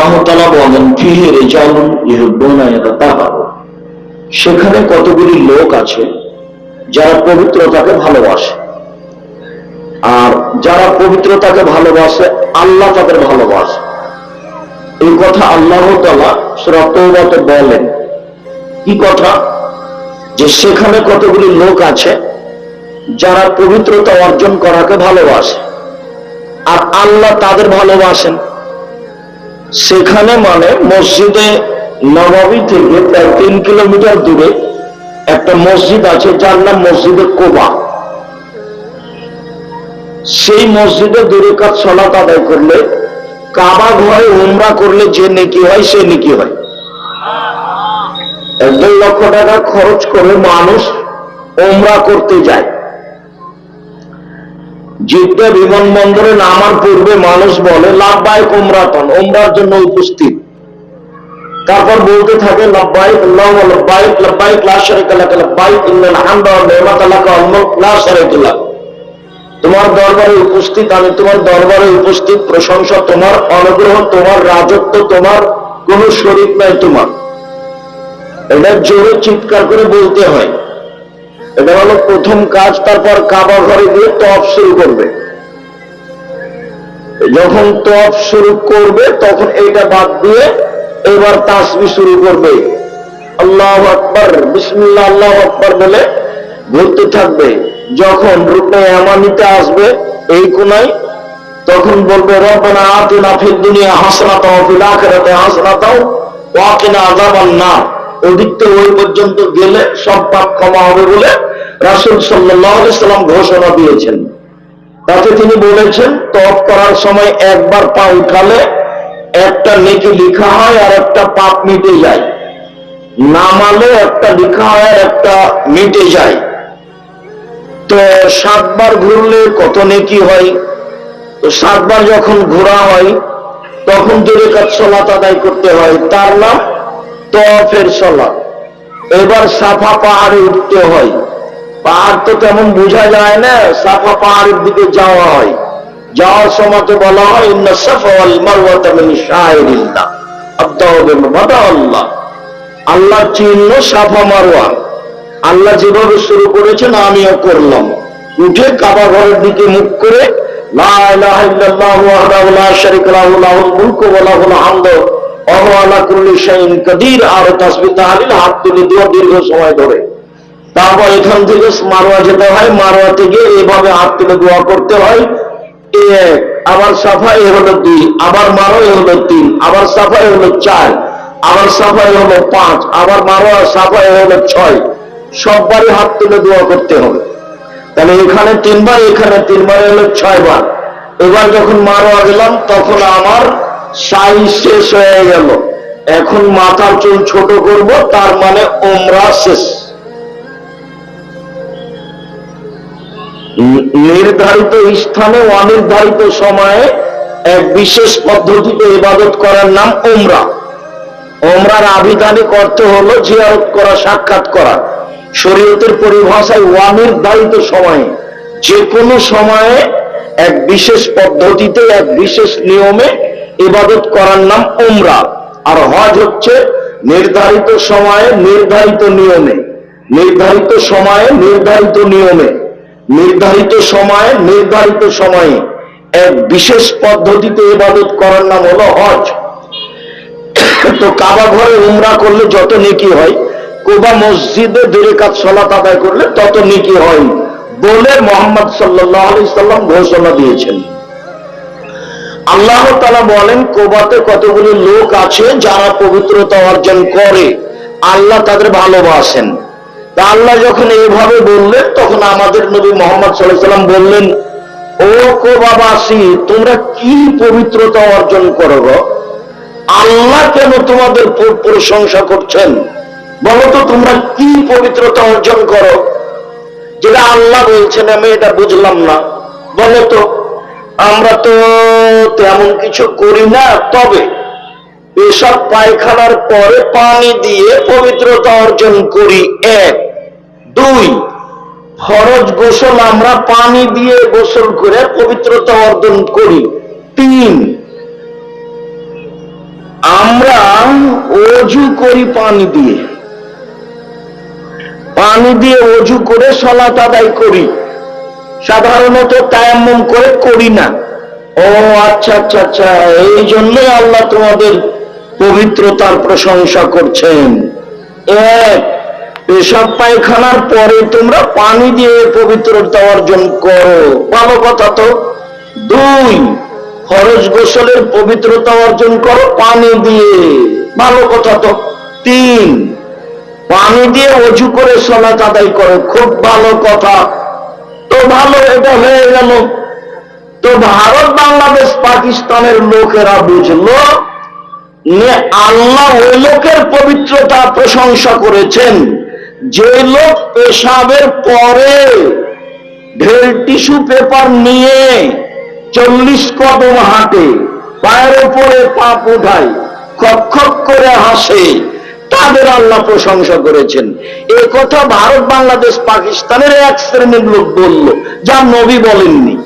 আল্লাহ তাআলা বলেন ফিহি রিজালুন ইউহিব্বুনা ইয়াতাতাহারু, সেখানে কতগুলি লোক আছে যারা পবিত্রতাকে ভালোবাসে, আর যারা পবিত্রতাকে ভালোবাসে আল্লাহ তাদের ভালোবাসে। এই কথা আল্লাহ তাআলা সূরা তাওবাতে বলেন। কি কথা? যে সেখানে কতগুলি লোক আছে যারা পবিত্রতা অর্জন করাকে ভালোবাসে আর আল্লাহ তাদের ভালোবাসেন। সেখানে মানে মসজিদে নববী থেকে প্রায় 3 কিলোমিটার দূরে একটা মসজিদ আছে যার নাম মসজিদে কোবা। সেই মসজিদে 2 রাকাত সালাত আদায় করলে, কাবা ঘরে উমরা করলে যে নেকি হয় সে নেকি হয়। 1.5 লক্ষ টাকা খরচ করে মানুষ উমরা করতে যায়। জিদ্দা বিমানবন্দরে নামার পূর্বে মানুষ বলে লাব্বাইক উমরাতান, উমরার জন্য উপস্থিত। তারপর বলতে থাকে লাব্বাইক আল্লাহুম্মা লাব্বাইক, লাব্বাইক লা শারীকা লাক, লাব্বাইক ইন্নাল হামদা ওয়ান নি'মাতা লাকা ওয়াল মুলক লা শারীকা লাক। তোমার দরবারে উপস্থিত, আমি তোমার দরবারে উপস্থিত, প্রশংসা তোমার, অনুগ্রহ তোমার, রাজত্ব তোমার, কোন শরীক নাই তোমার। এটা জোরে চিৎকার করে বলতে হয়। এটা হলো প্রথম কাজ। তারপর কাবা ঘরে গিয়ে তওয়াফ শুরু করবে। যখন তওয়াফ শুরু করবে তখন এইটা বাদ দিয়ে এবার তাসবিহ শুরু করবে। আল্লাহু আকবার, বিসমিল্লাহ, আল্লাহু আকবার বলে ঘুরতে থাকবে। যখন রুকনে ইয়ামানিতে আসবে এই কোনায়, তখন বলবে রব্বানা আতিনা ফিদ দুনিয়া হাসানাতাও ওয়া ফিল আখিরাতি হাসানাতাও ওয়া কিনা আযাবান নার। ওদিকতে ওই পর্যন্ত গেলে সব পাপ ক্ষমা হবে বলে রাসূল সাল্লাল্লাহু আলাইহি সাল্লাম ঘোষণা দিয়েছেন। তাতে তিনি বলেছেন তওয়াফ করার সময় একবার পা উঠালে একটা নেকি লেখা হয় আর একটা পাপ মিটে যায়, নামালে একটা লেখা হয় আর একটা মিটে যায়। তো 7 বার ঘুরলে কত নেকি হয়? তো 7 বার যখন ঘোরা হয় তখন 2 রাকাত সালাত আদায় করতে হয়, তার নাম তওয়াফের সালাত। এবার সাফা পাহাড়ে উঠতে হয়। পাহাড় তো তেমন বোঝা যায় না, সাফা পাহাড়ের দিকে যাওয়া হয়। যাওয়ার সময় তো বলা হয় ইন্না সাফা ওয়াল মারওয়াতা মিন শাআইরিল্লাহ, আল্লাহ আল্লাহ চিহ্ন সাফা মারওয়া। আল্লাহ যেভাবে শুরু করেছেন আমিও করলাম। উঠে কাবা ঘরের দিকে মুখ করে লা ইলাহা ইল্লাল্লাহু ওয়াহদাহু লা শারীকা লাহু লাহুল মুলকু ওয়া লাহুল হামদু ওয়া হুয়া আলা কুল্লি শাইইন কাদির, আর তাসবিহ তাহলিল হাত তুলে দিয়ে দীর্ঘ সময় ধরে। তারপর এখান থেকে মারওয়া যেতে হয়, মারওয়া থেকে এভাবে হাত তুলে দোয়া করতে হয়। 1, আবার সাফা এ হলো 2, আবার মারওয়া এ হলো 3, আবার সাফা এ হলো 4, আবার সাফা এ হলো 5, আবার মারওয়া সাফা এ হলো 6। সববারই হাত তুলে দোয়া করতে হবে। তাহলে এখানে 3 বার, এখানে 3 বার, হলো 6 বার। এবার যখন মারওয়া গেলাম তখন আমার সাই শেষ হয়ে গেল। এখন মাথার চুল ছোট করব, তার মানে উমরা শেষ। নির্ধারিত স্থানে অনির্ধারিত সময়ে এক বিশেষ পদ্ধতিতে ইবাদত করার নাম উমরা। উমরার আবিধানিক অর্থ হলো জিয়ারত করা, সাক্ষাৎ করা। শরীয়তের পরিভাষায় অনির্ধারিত সময়ে, যে কোনো সময়ে এক বিশেষ পদ্ধতিতে এক বিশেষ নিয়মে ইবাদত করার নাম উমরা। আর হজ হচ্ছে নির্ধারিত সময়ে নির্ধারিত নিয়মে, নির্ধারিত সময়ে নির্ধারিত নিয়মে, নির্ধারিত সময়ে নির্ধারিত সময়ে এক বিশেষ পদ্ধতিতে ইবাদত করার নাম হলো হজ। তো কাবা ঘরে উমরা করলে যত নেকি হয়, কোবা মসজিদে 2 রাকাত সালাত আদায় করলে তত নেকি হয় বলে মুহাম্মদ সাল্লাল্লাহু আলাইহি সাল্লাম ঘোষণা দিয়েছেন। আল্লাহ তাআলা বলেন কোবাতে কতগুলো লোক আছে যারা পবিত্রতা অর্জন করে, আল্লাহ তাদের ভালোবাসেন। তা আল্লাহ যখন এইভাবে বললেন তখন আমাদের নবী মুহাম্মদ সাল্লাল্লাহু আলাইহি সাল্লাম বললেন, ও কোবাবাসী, তোমরা কি পবিত্রতা অর্জন করো গো? আল্লাহ কেন তোমাদের প্রশংসা করছেন? বলো তো তোমরা কি পবিত্রতা অর্জন করো যেটা আল্লাহ বলছেন? আমি এটা বুঝলাম না, বলো তো। আমরা তো তেমন কিছু করি না, তবে পেশাব পায়খানার পরে পানি দিয়ে পবিত্রতা অর্জন করি 1। 2, ফরজ গোসল আমরা পানি দিয়ে গোসল করে পবিত্রতা অর্জন করি 3। আমরা অজু করি পানি দিয়ে অজু করে সালাত আদায় করি, সাধারণত তায়াম্মুম করে করি না। ও আচ্ছা আচ্ছা আচ্ছা, এই জন্যই আল্লাহ তোমাদের পবিত্রতার প্রশংসা করছেন। এক, পেশাব পায়খানার পরে তোমরা পানি দিয়ে পবিত্রতা অর্জন করো, ভালো কথা তো। দুই, ফরজ গোসলের পবিত্রতা অর্জন করো পানি দিয়ে, ভালো কথা তো। তিন, পানি দিয়ে অজু করে সালাত আদায় করো, খুব ভালো কথা তো। ভালো, এটা হয়ে গেল। তো ভারত, বাংলাদেশ, পাকিস্তানের লোকেরা বুঝলো আল্লাহ ওই লোকের পবিত্রতা প্রশংসা করেছেন যে লোক পেশাবের পরে ঢের টিস্যু পেপার নিয়ে 40 কদম হাঁটে, পায়ের উপরে পাপ উঠায়, খক খক করে হাসে, তাদের আল্লাহ প্রশংসা করেছেন। এ কথা ভারত, বাংলাদেশ, পাকিস্তানের এক শ্রেণীর লোক বলল, যা নবী বলেননি।